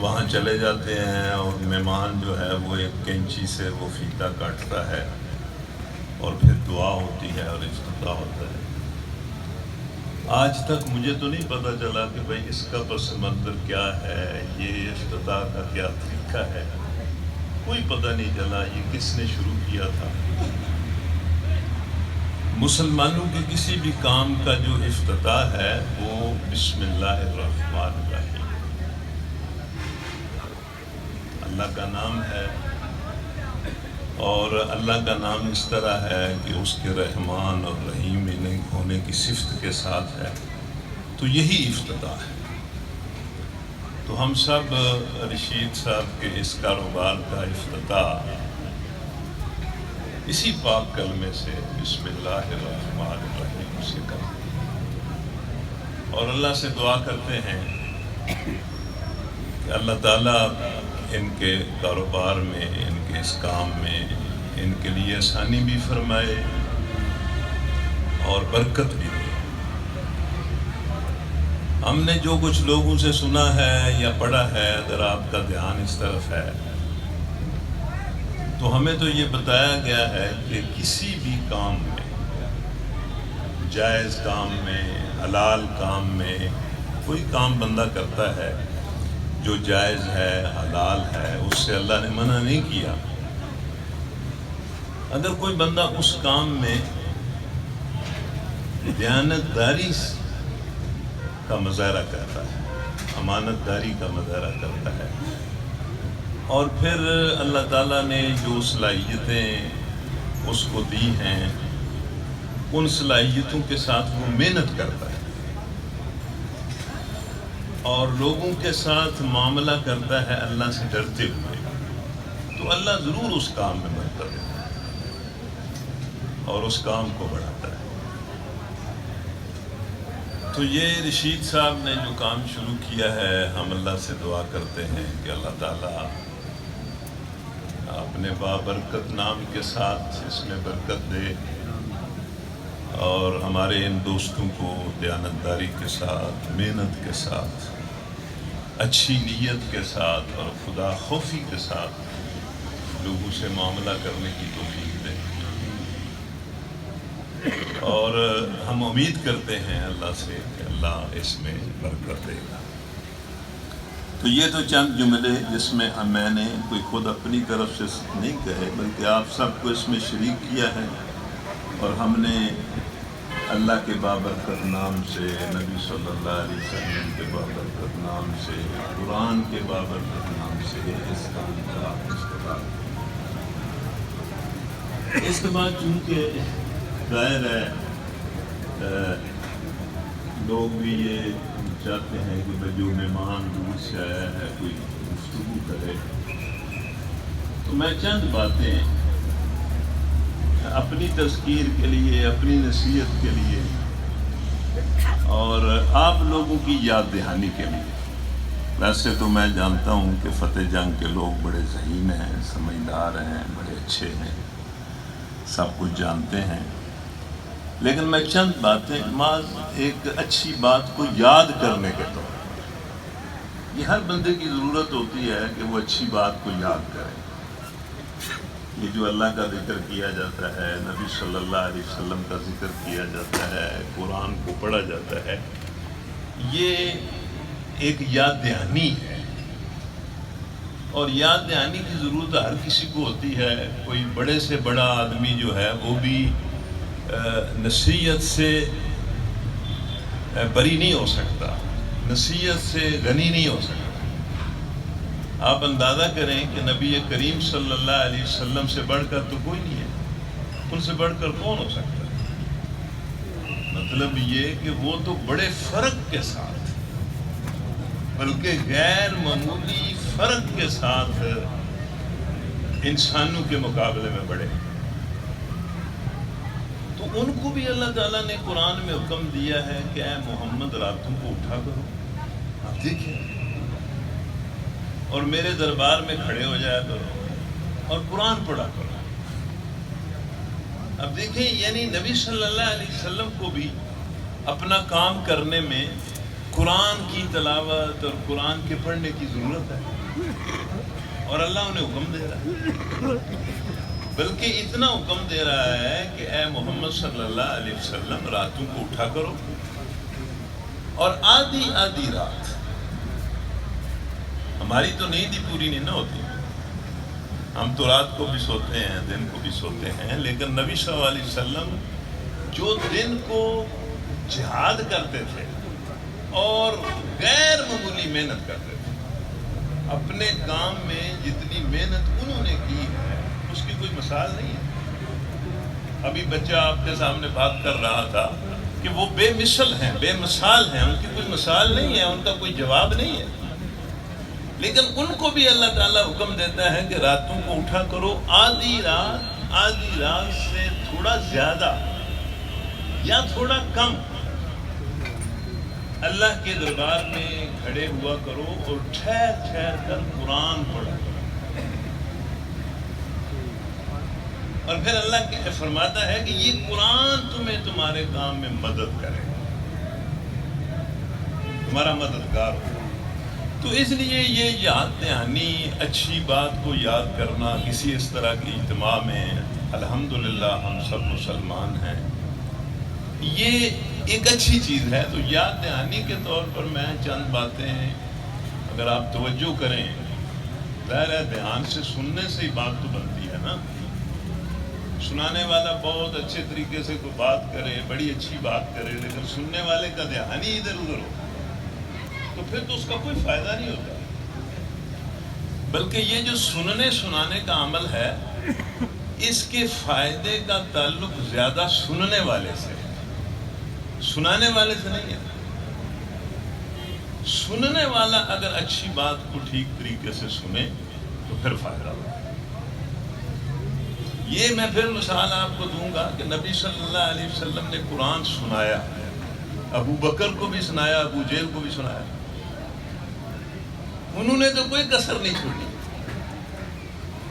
وہاں چلے جاتے ہیں اور مہمان جو ہے وہ ایک کینچی سے وہ فیتا کاٹتا ہے اور پھر دعا ہوتی ہے اور افتتاح ہوتا ہے۔ آج تک مجھے تو نہیں پتہ چلا کہ بھئی اس کا پس منظر کیا ہے، یہ افتتاح کا کیا طریقہ ہے، کوئی پتہ نہیں چلا یہ کس نے شروع کیا تھا۔ مسلمانوں کے کسی بھی کام کا جو افتتاح ہے وہ بسم اللہ الرحمن الرحیم، اللہ کا نام ہے، اور اللہ کا نام اس طرح ہے کہ اس کے رحمان اور رحیم ہونے کی صفت کے ساتھ ہے، تو یہی افتتاح ہے۔ تو ہم سب رشید صاحب کے اس کاروبار کا افتتاح اسی پاک کلمے سے بسم اللہ الرحمن الرحیم سے کرتے ہیں، اور اللہ سے دعا کرتے ہیں کہ اللہ تعالیٰ ان کے کاروبار میں، ان کے اس کام میں ان کے لیے آسانی بھی فرمائے اور برکت بھی دے۔ ہم نے جو کچھ لوگوں سے سنا ہے یا پڑھا ہے، اگر آپ کا دھیان اس طرف ہے تو ہمیں تو یہ بتایا گیا ہے کہ کسی بھی کام میں، جائز کام میں، حلال کام میں، کوئی کام بندہ کرتا ہے جو جائز ہے، حلال ہے، اس سے اللہ نے منع نہیں کیا۔ اگر کوئی بندہ اس کام میں دیانتداری کا مظاہرہ کرتا ہے، امانت داری کا مظاہرہ کرتا ہے، اور پھر اللہ تعالیٰ نے جو صلاحیتیں اس کو دی ہیں ان صلاحیتوں کے ساتھ وہ محنت کرتا ہے اور لوگوں کے ساتھ معاملہ کرتا ہے اللہ سے ڈرتے ہوئے، تو اللہ ضرور اس کام میں مدد دیتا ہے اور اس کام کو بڑھاتا ہے۔ تو یہ رشید صاحب نے جو کام شروع کیا ہے، ہم اللہ سے دعا کرتے ہیں کہ اللہ تعالیٰ اپنے بابرکت نام کے ساتھ اس میں برکت دے، اور ہمارے ان دوستوں کو دیانتداری کے ساتھ، محنت کے ساتھ، اچھی نیت کے ساتھ اور خدا خوفی کے ساتھ لوگوں سے معاملہ کرنے کی توفیق دے، اور ہم امید کرتے ہیں اللہ سے کہ اللہ اس میں برکت دے گا۔ تو یہ تو چند جملے جس میں میں نے کوئی خود اپنی طرف سے نہیں کہے، بلکہ آپ سب کو اس میں شریک کیا ہے، اور ہم نے اللہ کے بابرکت نام سے، نبی صلی اللہ علیہ وسلم کے بابرکت نام سے، قرآن کے بابرکت نام سے اس کام کا افتتاح۔ اس کے بعد چونکہ ظاہر ہے لوگ بھی یہ چاہتے ہیں کہ جو مہمان دور سے آیا ہے کوئی گفتگو کرے، تو میں چند باتیں اپنی تذکیر کے لیے، اپنی نصیحت کے لیے اور آپ لوگوں کی یاد دہانی کے لیے۔ ویسے تو میں جانتا ہوں کہ فتح جنگ کے لوگ بڑے ذہین ہیں، سمجھدار ہیں، بڑے اچھے ہیں، سب کچھ جانتے ہیں، لیکن میں چند باتیں محض ایک اچھی بات کو یاد کرنے کے طور پر، یہ ہر بندے کی ضرورت ہوتی ہے کہ وہ اچھی بات کو یاد کرے۔ یہ جو اللہ کا ذکر کیا جاتا ہے، نبی صلی اللہ علیہ وسلم کا ذکر کیا جاتا ہے، قرآن کو پڑھا جاتا ہے، یہ ایک یاد دہانی ہے، اور یاد دہانی کی ضرورت ہر کسی کو ہوتی ہے۔ کوئی بڑے سے بڑا آدمی جو ہے وہ بھی نصیحت سے بری نہیں ہو سکتا، نصیحت سے غنی نہیں ہو سکتا۔ آپ اندازہ کریں کہ نبی کریم صلی اللہ علیہ وسلم سے بڑھ کر تو کوئی نہیں ہے، ان سے بڑھ کر کون ہو سکتا ہے؟ مطلب یہ کہ وہ تو بڑے فرق کے ساتھ، بلکہ غیر معمولی فرق کے ساتھ انسانوں کے مقابلے میں بڑے، تو ان کو بھی اللہ تعالیٰ نے قرآن میں حکم دیا ہے کہ اے محمد راتوں کو اٹھا کرو، آپ دیکھیں، اور میرے دربار میں کھڑے ہو جایا کرو اور قرآن پڑھا کرو۔ اب دیکھیں، یعنی نبی صلی اللہ علیہ وسلم کو بھی اپنا کام کرنے میں قرآن کی تلاوت اور قرآن کے پڑھنے کی ضرورت ہے، اور اللہ انہیں حکم دے رہا ہے، بلکہ اتنا حکم دے رہا ہے کہ اے محمد صلی اللہ علیہ وسلم راتوں کو اٹھا کرو، اور آدھی آدھی رات، ہماری تو نیند ہی پوری نہیں نہ ہوتی، ہم تو رات کو بھی سوتے ہیں دن کو بھی سوتے ہیں، لیکن نبی صلی اللہ علیہ وسلم جو دن کو جہاد کرتے تھے اور غیر معمولی محنت کرتے تھے، اپنے کام میں جتنی محنت انہوں نے کی ہے اس کی کوئی مثال نہیں ہے۔ ابھی بچہ آپ کے سامنے بات کر رہا تھا کہ وہ بے مثل ہیں، بے مثال ہیں، ان کی کوئی مثال نہیں ہے، ان کا کوئی جواب نہیں ہے، لیکن ان کو بھی اللہ تعالیٰ حکم دیتا ہے کہ راتوں کو اٹھا کرو، آدھی رات سے تھوڑا زیادہ یا تھوڑا کم اللہ کے دربار میں کھڑے ہوا کرو اور ٹھہر ٹھہر کر قرآن پڑھو، اور پھر اللہ فرماتا ہے کہ یہ قرآن تمہیں تمہارے کام میں مدد کرے، تمہارا مددگار ہو۔ تو اس لیے یہ یاد دہانی، اچھی بات کو یاد کرنا کسی اس طرح کے اجتماع میں، الحمدللہ ہم سب مسلمان ہیں، یہ ایک اچھی چیز ہے۔ تو یاد دہانی کے طور پر میں چند باتیں، اگر آپ توجہ کریں، ظاہر ہے دھیان سے سننے سے ہی بات تو بنتی ہے نا، سنانے والا بہت اچھے طریقے سے کوئی بات کرے، بڑی اچھی بات کرے، لیکن سننے والے کا دھیان ہی ادھر ادھر ہو تو پھر تو اس کا کوئی فائدہ نہیں ہوتا۔ بلکہ یہ جو سننے سنانے کا عمل ہے، اس کے فائدے کا تعلق زیادہ سننے والے سے ہے، سنانے والے سے نہیں ہے۔ سننے والا اگر اچھی بات کو ٹھیک طریقے سے سنے تو پھر فائدہ ہوگا۔ یہ میں پھر مثال آپ کو دوں گا کہ نبی صلی اللہ علیہ وسلم نے قرآن سنایا، ابو بکر کو بھی سنایا، ابو جہل کو بھی سنایا، انہوں نے تو کوئی کسر نہیں چھوڑی۔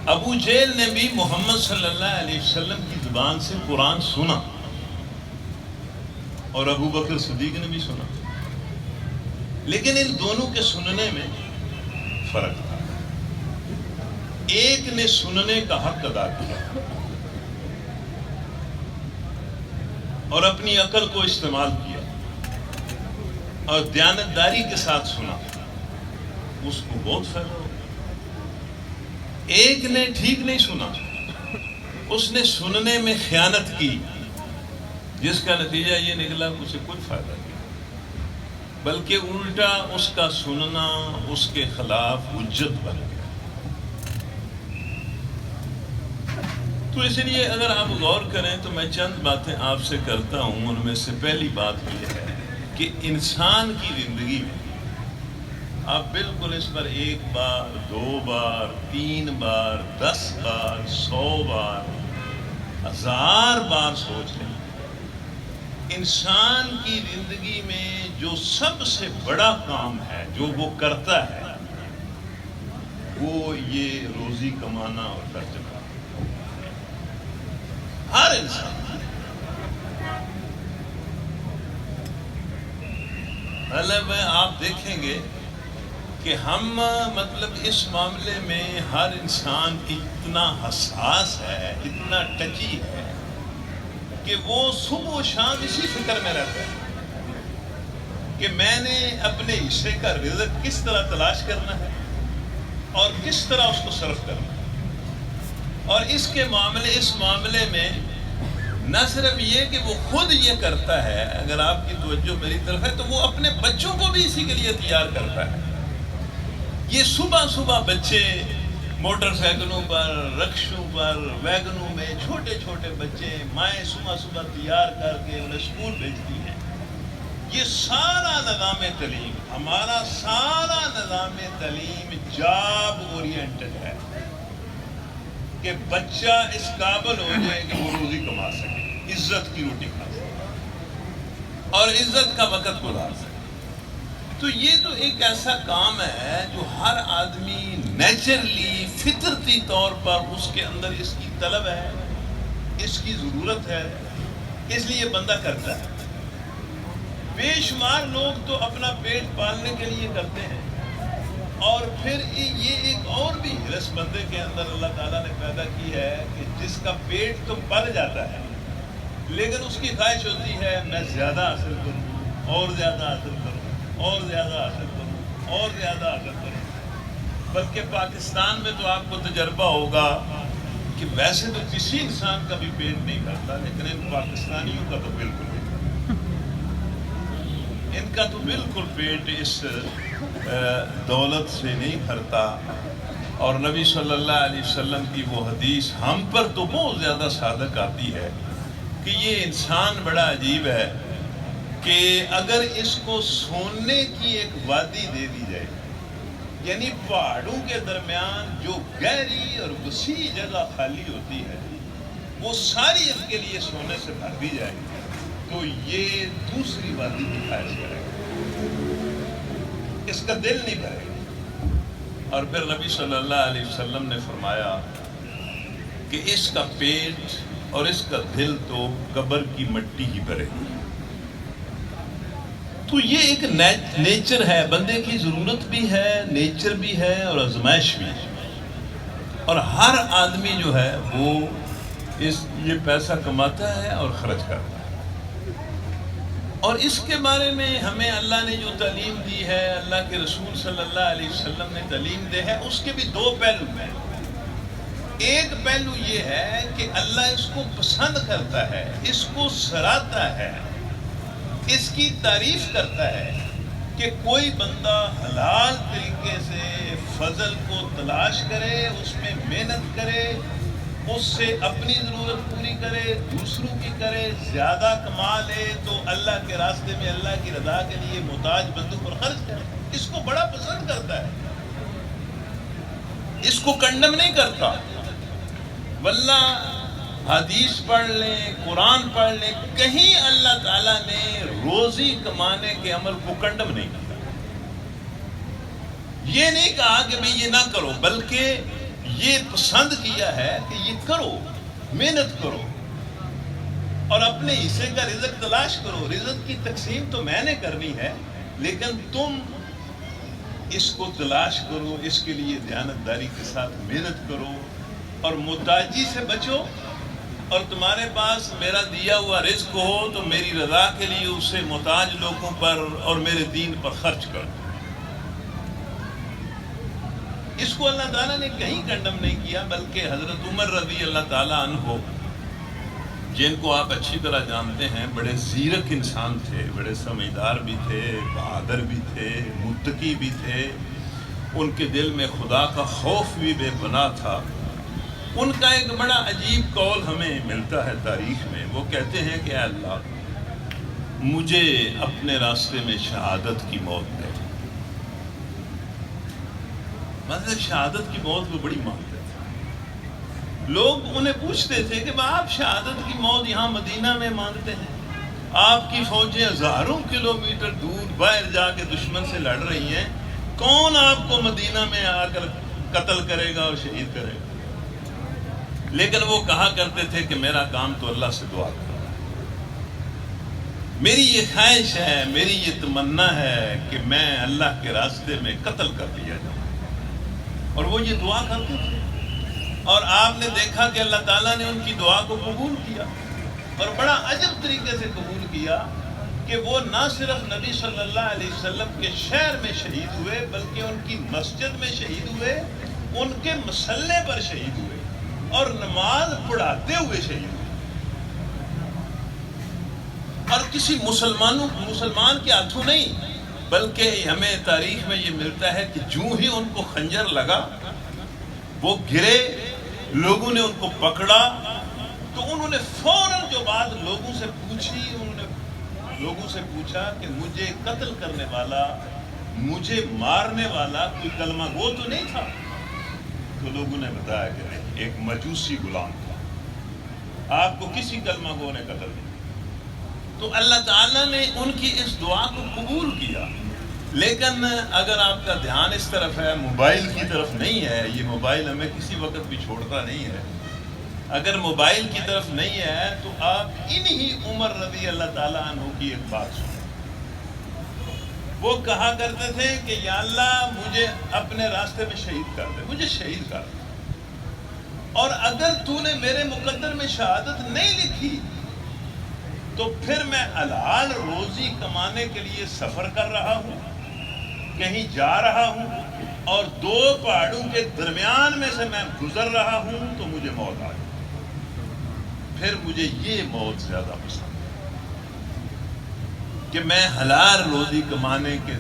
ابو جہل نے بھی محمد صلی اللہ علیہ وسلم کی زبان سے قرآن سنا، اور ابو بکر صدیق نے بھی سنا، لیکن ان دونوں کے سننے میں فرق تھا۔ ایک نے سننے کا حق ادا کیا اور اپنی عقل کو استعمال کیا اور دیانتداری کے ساتھ سنا، اس کو بہت فائدہ ہو۔ ایک نے ٹھیک نہیں سنا، اس نے سننے میں خیانت کی، جس کا نتیجہ یہ نکلا کہ اسے کوئی فائدہ نہیں، بلکہ الٹا اس کا سننا اس کے خلاف حجت بن گیا۔ تو اس لیے اگر آپ غور کریں تو میں چند باتیں آپ سے کرتا ہوں، ان میں سے پہلی بات یہ ہے کہ انسان کی زندگی میں آپ بالکل اس پر 1 بار 2 بار 3 بار 10 بار 100 بار 1000 بار سوچ لیں، انسان کی زندگی میں جو سب سے بڑا کام ہے جو وہ کرتا ہے، وہ یہ روزی کمانا اور خرچ کرنا۔ ہر انسان مطلب آپ دیکھیں گے کہ ہم مطلب اس معاملے میں ہر انسان اتنا حساس ہے، اتنا ٹچی ہے کہ وہ صبح و شام اسی فکر میں رہتا ہے کہ میں نے اپنے حصے کا رزق کس طرح تلاش کرنا ہے اور کس طرح اس کو صرف کرنا ہے۔ اور اس معاملے میں نہ صرف یہ کہ وہ خود یہ کرتا ہے، اگر آپ کی توجہ میری طرف ہے تو وہ اپنے بچوں کو بھی اسی کے لیے تیار کرتا ہے۔ یہ صبح بچے موٹر سائیکلوں پر، رکشوں پر، ویگنوں میں، چھوٹے چھوٹے بچے مائیں صبح تیار کر کے انہیں اسکول بھیجتی ہیں۔ یہ سارا نظام تعلیم، ہمارا سارا نظام تعلیم جاب اورینٹڈ ہے کہ بچہ اس قابل ہو جائے کہ وہ روزی کما سکے، عزت کی روٹی کھا سکے اور عزت کا وقت گزار سکے۔ تو یہ تو ایک ایسا کام ہے جو ہر آدمی نیچرلی فطرتی طور پر اس کے اندر اس کی طلب ہے، اس کی ضرورت ہے، اس لیے بندہ کرتا ہے۔ بے شمار لوگ تو اپنا پیٹ پالنے کے لیے کرتے ہیں، اور پھر یہ ایک اور بھی ہرس بندے کے اندر اللہ تعالیٰ نے پیدا کی ہے کہ جس کا پیٹ تو پل جاتا ہے لیکن اس کی خواہش ہوتی ہے میں زیادہ حاصل کروں اور زیادہ حاصل کروں اور زیادہ حاصل کروں اور زیادہ حاصل کروں۔ بلکہ پاکستان میں تو آپ کو تجربہ ہوگا کہ ویسے تو کسی انسان کا بھی پیٹ نہیں بھرتا، لیکن ان پاکستانیوں کا تو بالکل نہیں، ان کا تو بالکل پیٹ اس دولت سے نہیں بھرتا۔ اور نبی صلی اللہ علیہ وسلم کی وہ حدیث ہم پر تو بہت زیادہ صادق آتی ہے کہ یہ انسان بڑا عجیب ہے کہ اگر اس کو سونے کی ایک وادی دے دی جائے، یعنی پہاڑوں کے درمیان جو گہری اور وسیع جگہ خالی ہوتی ہے وہ ساری اس کے لیے سونے سے بھر دی جائے تو یہ دوسری وادی کی خواہش کرے گا، اس کا دل نہیں بھرے گا۔ اور پھر نبی صلی اللہ علیہ وسلم نے فرمایا کہ اس کا پیٹ اور اس کا دل تو قبر کی مٹی ہی بھرے گی۔ تو یہ ایک نیچر ہے، بندے کی ضرورت بھی ہے، نیچر بھی ہے اور آزمائش بھی ہے۔ اور ہر آدمی جو ہے وہ یہ پیسہ کماتا ہے اور خرچ کرتا ہے، اور اس کے بارے میں ہمیں اللہ نے جو تعلیم دی ہے، اللہ کے رسول صلی اللہ علیہ وسلم نے تعلیم دی ہے، اس کے بھی دو پہلو ہیں۔ ایک پہلو یہ ہے کہ اللہ اس کو پسند کرتا ہے، اس کو سراہتا ہے، اس کی تعریف کرتا ہے کہ کوئی بندہ حلال طریقے سے فضل کو تلاش کرے، اس میں محنت کرے، اس سے اپنی ضرورت پوری کرے، دوسروں کی کرے، زیادہ کما لے تو اللہ کے راستے میں اللہ کی رضا کے لیے محتاج بندوں پر خرچ کرے۔ اس کو بڑا پسند کرتا ہے، اس کو کنڈم نہیں کرتا۔ واللہ حدیث پڑھ لیں، قرآن پڑھ لیں، کہیں اللہ تعالیٰ نے روزی کمانے کے عمل کو کنڈم نہیں کیا۔ یہ نہیں کہا کہ بھئی یہ نہ کرو، بلکہ یہ پسند کیا ہے کہ یہ کرو، محنت کرو اور اپنے حصے کا رزق تلاش کرو۔ رزق کی تقسیم تو میں نے کرنی ہے، لیکن تم اس کو تلاش کرو، اس کے لیے دیانتداری کے ساتھ محنت کرو اور محتاجی سے بچو، اور تمہارے پاس میرا دیا ہوا رزق ہو تو میری رضا کے لیے اسے محتاج لوگوں پر اور میرے دین پر خرچ کر دو۔ اس کو اللہ تعالیٰ نے کہیں کنڈم نہیں کیا، بلکہ حضرت عمر رضی اللہ تعالیٰ عنہ، جن کو آپ اچھی طرح جانتے ہیں، بڑے زیرک انسان تھے، بڑے سمجھدار بھی تھے، بہادر بھی تھے، متقی بھی تھے، ان کے دل میں خدا کا خوف بھی بے پناہ تھا۔ ان کا ایک بڑا عجیب قول ہمیں ملتا ہے تاریخ میں، وہ کہتے ہیں کہ اے اللہ مجھے اپنے راستے میں شہادت کی موت دے۔ مطلب شہادت کی موت وہ بڑی مانگتے تھے۔ لوگ انہیں پوچھتے تھے کہ آپ شہادت کی موت یہاں مدینہ میں مانگتے ہیں، آپ کی فوجیں ہزاروں کلومیٹر دور باہر جا کے دشمن سے لڑ رہی ہیں، کون آپ کو مدینہ میں آ کر قتل کرے گا اور شہید کرے گا؟ لیکن وہ کہا کرتے تھے کہ میرا کام تو اللہ سے دعا کرنا ہے، میری یہ خواہش ہے، میری یہ تمنا ہے کہ میں اللہ کے راستے میں قتل کر دیا جاؤں۔ اور وہ یہ دعا کرتے تھے، اور آپ نے دیکھا کہ اللہ تعالیٰ نے ان کی دعا کو قبول کیا، اور بڑا عجب طریقے سے قبول کیا کہ وہ نہ صرف نبی صلی اللہ علیہ وسلم کے شہر میں شہید ہوئے، بلکہ ان کی مسجد میں شہید ہوئے، ان کے مسلح پر شہید ہوئے اور نماز پڑھاتے ہوئے شہید ہوئے۔ اور کسی مسلمان کے ہاتھوں نہیں، بلکہ ہمیں تاریخ میں یہ ملتا ہے کہ جو ہی ان کو خنجر لگا وہ گرے، لوگوں نے ان کو پکڑا تو انہوں نے فوراً جو بات لوگوں سے پوچھی، انہوں نے لوگوں سے پوچھا کہ مجھے قتل کرنے والا، مجھے مارنے والا کوئی کلمہ گو تو نہیں تھا؟ تو لوگوں نے بتایا کہ نہیں، ایک مجوسی غلام تھا، آپ کو کسی کلمہ گو نے قتل نہیں۔ تو اللہ تعالیٰ نے ان کی اس دعا کو قبول کیا۔ لیکن اگر آپ کا دھیان اس طرف ہے، موبائل کی طرف نہیں ہے، یہ موبائل ہمیں کسی وقت بھی چھوڑتا نہیں ہے، اگر موبائل کی طرف نہیں ہے تو آپ انہی عمر رضی اللہ تعالیٰ عنہ کی ایک بات سنیں۔ وہ کہا کرتے تھے کہ یا اللہ مجھے اپنے راستے میں شہید کر دے، مجھے شہید کر دے، اور اگر تو نے میرے مقدر میں شہادت نہیں لکھی تو پھر میں حلال روزی کمانے کے لیے سفر کر رہا ہوں، کہیں جا رہا ہوں، اور دو پہاڑوں کے درمیان میں سے میں گزر رہا ہوں تو مجھے موت آ جائے، پھر مجھے یہ موت زیادہ پسند ہے کہ میں حلال روزی کمانے کے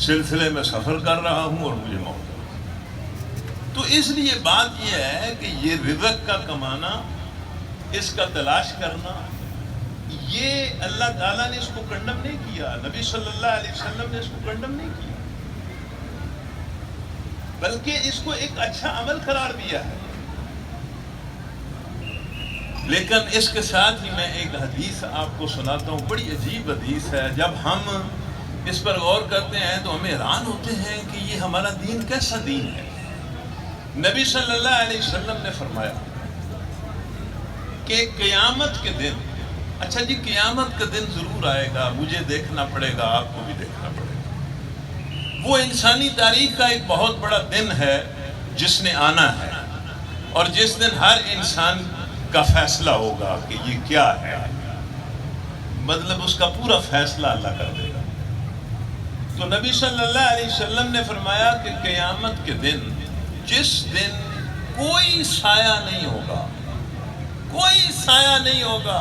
سلسلے میں سفر کر رہا ہوں اور مجھے موت آ جائے۔ تو اس لیے بات یہ ہے کہ یہ رزق کا کمانا، اس کا تلاش کرنا، یہ اللہ تعالیٰ نے اس کو کنڈم نہیں کیا، نبی صلی اللہ علیہ وسلم نے اس کو کنڈم نہیں کیا، بلکہ اس کو ایک اچھا عمل قرار دیا ہے۔ لیکن اس کے ساتھ ہی میں ایک حدیث آپ کو سناتا ہوں، بڑی عجیب حدیث ہے۔ جب ہم اس پر غور کرتے ہیں تو ہمیں حیران ہوتے ہیں کہ یہ ہمارا دین کیسا دین ہے۔ نبی صلی اللہ علیہ وسلم نے فرمایا کہ قیامت کے دن، اچھا جی قیامت کا دن ضرور آئے گا، مجھے دیکھنا پڑے گا، آپ کو بھی دیکھنا پڑے گا۔ وہ انسانی تاریخ کا ایک بہت بڑا دن ہے جس نے آنا ہے، اور جس دن ہر انسان کا فیصلہ ہوگا کہ یہ کیا ہے، مطلب اس کا پورا فیصلہ اللہ کر دے گا۔ تو نبی صلی اللہ علیہ وسلم نے فرمایا کہ قیامت کے دن، جس دن کوئی سایہ نہیں ہوگا، کوئی سایہ نہیں ہوگا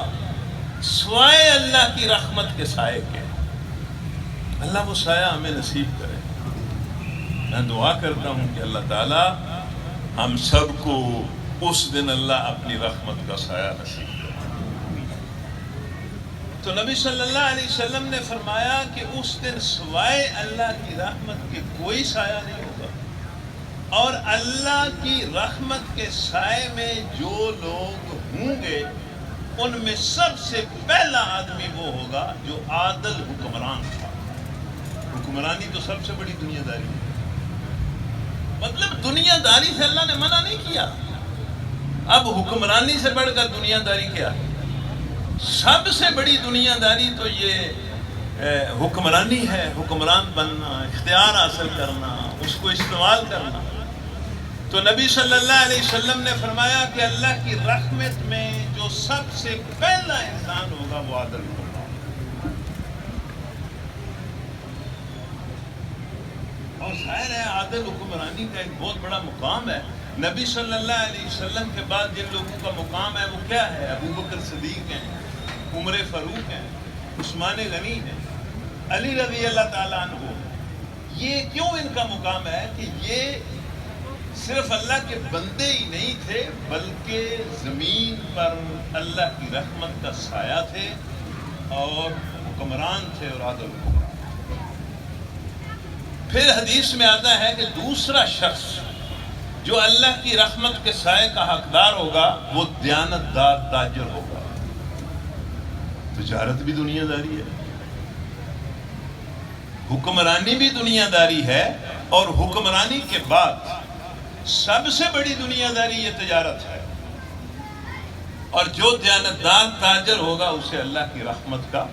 سوائے اللہ کی رحمت کے سائے کے، اللہ وہ سایہ ہمیں نصیب کرے۔ میں دعا کرتا ہوں کہ اللہ تعالیٰ ہم سب کو اس دن اللہ اپنی رحمت کا سایہ نصیب کرے۔ تو نبی صلی اللہ علیہ وسلم نے فرمایا کہ اس دن سوائے اللہ کی رحمت کے کوئی سایہ نہیں ہوگا، اور اللہ کی رحمت کے سائے میں جو لوگ ہوں گے ان میں سب سے پہلا آدمی وہ ہوگا جو عادل حکمران تھا۔ حکمرانی تو سب سے بڑی دنیا داری ہے، مطلب دنیا داری سے اللہ نے منع نہیں کیا، اب حکمرانی سے بڑھ کر دنیا داری کیا ہے؟ سب سے بڑی دنیا داری تو یہ حکمرانی ہے، حکمران بننا، اختیار حاصل کرنا، اس کو استعمال کرنا۔ تو نبی صلی اللہ علیہ وسلم نے فرمایا کہ اللہ کی رحمت میں جو سب سے پہلا انسان ہوگا وہ عادل ہوگا، اور ظاہر ہے عادل حکمرانی کا ایک بہت بڑا مقام ہے۔ نبی صلی اللہ علیہ وسلم کے بعد جن لوگوں کا مقام ہے وہ کیا ہے؟ ابو بکر صدیق ہیں، عمر فاروق ہیں، عثمان غنی ہیں، علی رضی اللہ تعالیٰ عنہ۔ یہ کیوں ان کا مقام ہے کہ یہ صرف اللہ کے بندے ہی نہیں تھے بلکہ زمین پر اللہ کی رحمت کا سایہ تھے، اور حکمران تھے، اور عادل حکمران۔ پھر حدیث میں آتا ہے کہ دوسرا شخص جو اللہ کی رحمت کے سائے کا حقدار ہوگا وہ دیانت دار تاجر ہوگا۔ تجارت بھی دنیا داری ہے، حکمرانی بھی دنیا داری ہے، اور حکمرانی کے بعد سب سے بڑی دنیا داری یہ تجارت ہے، اور جو دیانتدار تاجر ہوگا اسے اللہ کی رحمت کا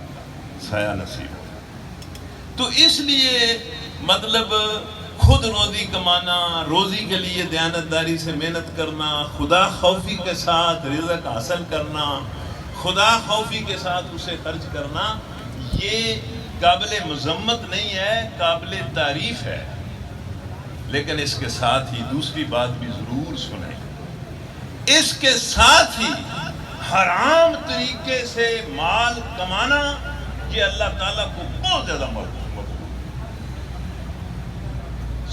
سایہ نصیب ہوگا۔ تو اس لیے مطلب خود روزی کمانا، روزی کے لیے دیانتداری سے محنت کرنا، خدا خوفی کے ساتھ رزق حاصل کرنا، خدا خوفی کے ساتھ اسے خرچ کرنا، یہ قابل مذمت نہیں ہے، قابل تعریف ہے۔ لیکن اس کے ساتھ ہی دوسری بات بھی ضرور سنیں، اس کے ساتھ ہی حرام طریقے سے مال کمانا یہ اللہ تعالیٰ کو بہت زیادہ مقبول،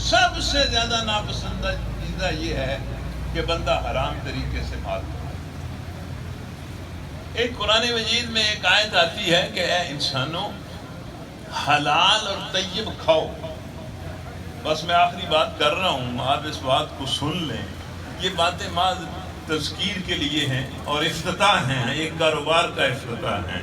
سب سے زیادہ ناپسندیدہ یہ ہے کہ بندہ حرام طریقے سے مال کمائے۔ ایک قرآن مجید میں ایک آیت آتی ہے کہ اے انسانوں حلال اور طیب کھاؤ۔ بس میں آخری بات کر رہا ہوں، آپ اس بات کو سن لیں، یہ باتیں محض تذکیر کے لیے ہیں اور افتتاح ہیں، ایک کاروبار کا افتتاح ہے،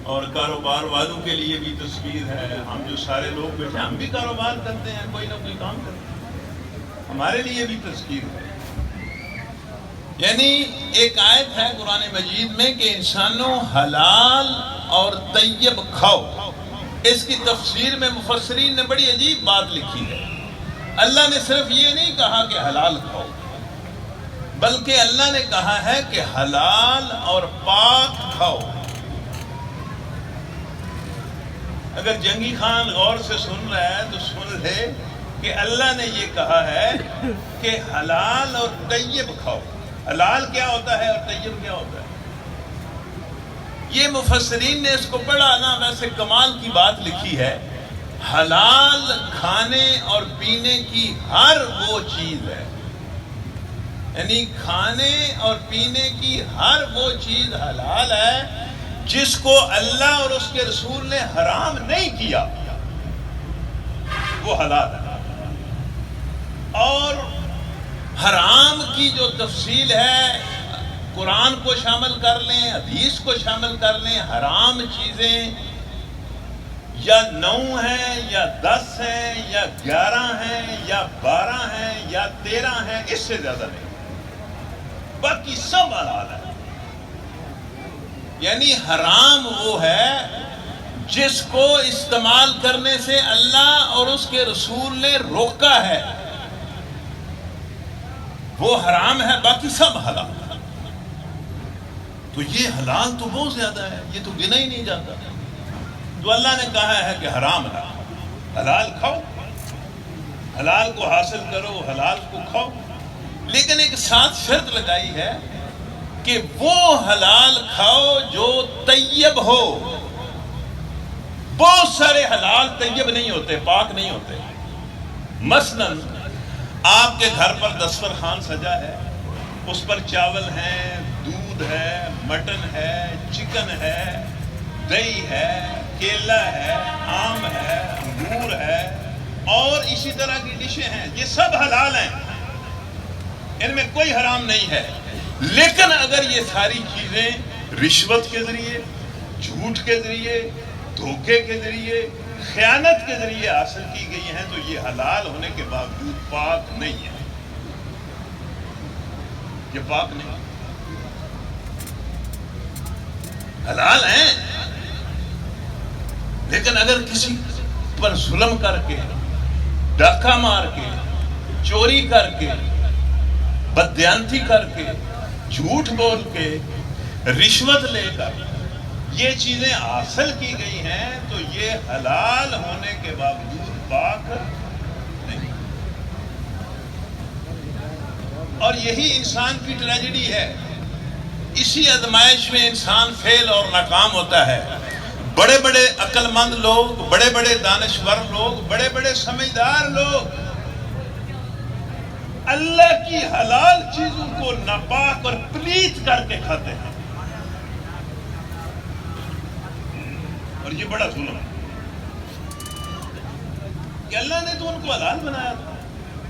اور کاروبار والوں کے لیے بھی تذکیر ہے۔ ہم جو سارے لوگ بیٹھے ہم بھی کاروبار کرتے ہیں، کوئی نہ کوئی کام کرتے ہیں، ہمارے لیے بھی تذکیر ہے۔ یعنی ایک آیت ہے قرآن مجید میں کہ انسانوں حلال اور طیب کھاؤ، اس کی تفسیر میں مفسرین نے بڑی عجیب بات لکھی ہے. اللہ نے صرف یہ نہیں کہا کہ حلال کھاؤ، بلکہ اللہ نے کہا ہے کہ حلال اور پاک کھاؤ. اگر جنگی خان غور سے سن رہا ہے تو سن لے کہ اللہ نے یہ کہا ہے کہ حلال اور طیب کھاؤ. حلال کیا ہوتا ہے اور طیب کیا ہوتا ہے؟ یہ مفسرین نے اس کو پڑھا نا، ویسے کمال کی بات لکھی ہے. حلال کھانے اور پینے کی ہر وہ چیز ہے، یعنی کھانے اور پینے کی ہر وہ چیز حلال ہے جس کو اللہ اور اس کے رسول نے حرام نہیں کیا، وہ حلال ہے. اور حرام کی جو تفصیل ہے، قرآن کو شامل کر لیں، حدیث کو شامل کر لیں، حرام چیزیں یا 9 ہیں یا 10 ہیں یا 11 ہیں یا 12 ہیں یا 13 ہیں، اس سے زیادہ نہیں، باقی سب حلال ہے. یعنی حرام وہ ہے جس کو استعمال کرنے سے اللہ اور اس کے رسول نے روکا ہے، وہ حرام ہے، باقی سب حلال ہے. تو یہ حلال تو بہت زیادہ ہے، یہ تو گنا ہی نہیں جاتا. تو اللہ نے کہا ہے کہ حرام ہے، حلال کھاؤ، حلال کو حاصل کرو، حلال کو کھاؤ. لیکن ایک ساتھ شرط لگائی ہے کہ وہ حلال کھاؤ جو طیب ہو. بہت سارے حلال طیب نہیں ہوتے، پاک نہیں ہوتے. مثلا آپ کے گھر پر دسترخوان سجا ہے، اس پر چاول ہیں، دودھ ہے، مٹن ہے، چکن ہے، دہی ہے، کیلا ہے، آم ہے، انگور ہے اور اسی طرح کی ڈشیں ہیں. یہ سب حلال ہیں، ان میں کوئی حرام نہیں ہے. لیکن اگر یہ ساری چیزیں رشوت کے ذریعے، جھوٹ کے ذریعے، دھوکے کے ذریعے، خیانت کے ذریعے حاصل کی گئی ہیں تو یہ حلال ہونے کے باوجود پاک نہیں ہے. یہ پاک نہیں، حلال ہیں. لیکن اگر کسی پر ظلم کر کے، ڈاکہ مار کے، چوری کر کے، بددیانتی کر کے، جھوٹ بول کے، رشوت لے کر یہ چیزیں حاصل کی گئی ہیں تو یہ حلال ہونے کے باوجود پاک نہیں. اور یہی انسان کی ٹریجڈی ہے. اسی آزمائش میں انسان فیل اور ناکام ہوتا ہے. بڑے بڑے عقل مند لوگ، بڑے بڑے دانشور لوگ، بڑے بڑے سمجھدار لوگ اللہ کی حلال چیزوں کو ناپاک اور پلیت کر کے کھاتے ہیں، اور یہ بڑا ظلم ہے کہ اللہ نے تو ان کو حلال بنایا تھا،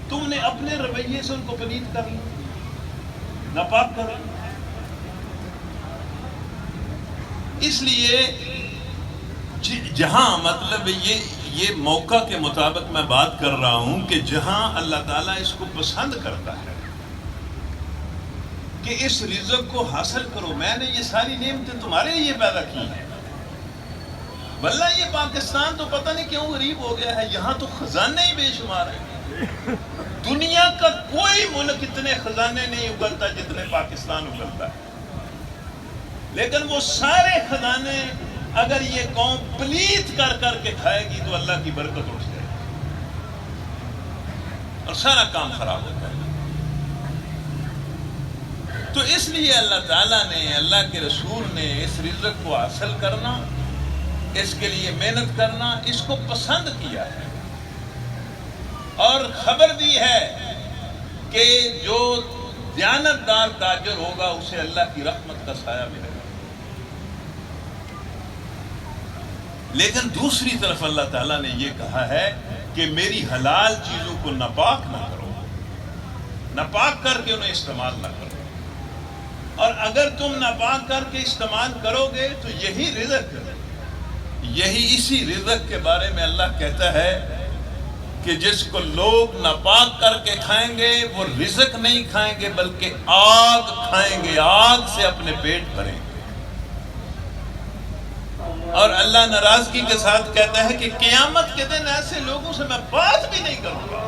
تم نے اپنے رویے سے ان کو پلیت کر لیا، ناپاک کر لیا. اس لیے جہاں مطلب یہ موقع کے مطابق میں بات کر رہا ہوں کہ جہاں اللہ تعالیٰ اس کو پسند کرتا ہے کہ اس رزق کو حاصل کرو، میں نے یہ ساری نعمتیں تمہارے لیے پیدا کی ہیں. واللہ یہ پاکستان تو پتہ نہیں کیوں غریب ہو گیا ہے، یہاں تو خزانے ہی بے شمار ہیں. دنیا کا کوئی ملک اتنے خزانے نہیں اگلتا جتنے پاکستان اگلتا ہے. لیکن وہ سارے خزانے اگر یہ قوم پلیت کر کر کے کھائے گی تو اللہ کی برکت اٹھ جائے گی اور سارا کام خراب ہو جائے گا. تو اس لیے اللہ تعالیٰ نے، اللہ کے رسول نے اس رزق کو حاصل کرنا، اس کے لیے محنت کرنا، اس کو پسند کیا ہے اور خبر دی ہے کہ جو دیانتدار تاجر ہوگا اسے اللہ کی رحمت کا سایہ ملے گا. لیکن دوسری طرف اللہ تعالیٰ نے یہ کہا ہے کہ میری حلال چیزوں کو ناپاک نہ کرو، ناپاک کر کے انہیں استعمال نہ کرو. اور اگر تم ناپاک کر کے استعمال کرو گے تو یہی رزق ہے. اسی رزق کے بارے میں اللہ کہتا ہے کہ جس کو لوگ ناپاک کر کے کھائیں گے وہ رزق نہیں کھائیں گے بلکہ آگ کھائیں گے، آگ سے اپنے پیٹ بھریں گے. اور اللہ ناراضگی کے ساتھ کہتا ہے کہ قیامت کے دن ایسے لوگوں سے میں بات بھی نہیں کروں گا.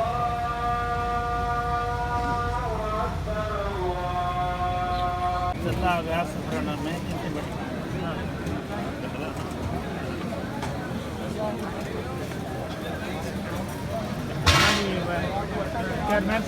Good, man,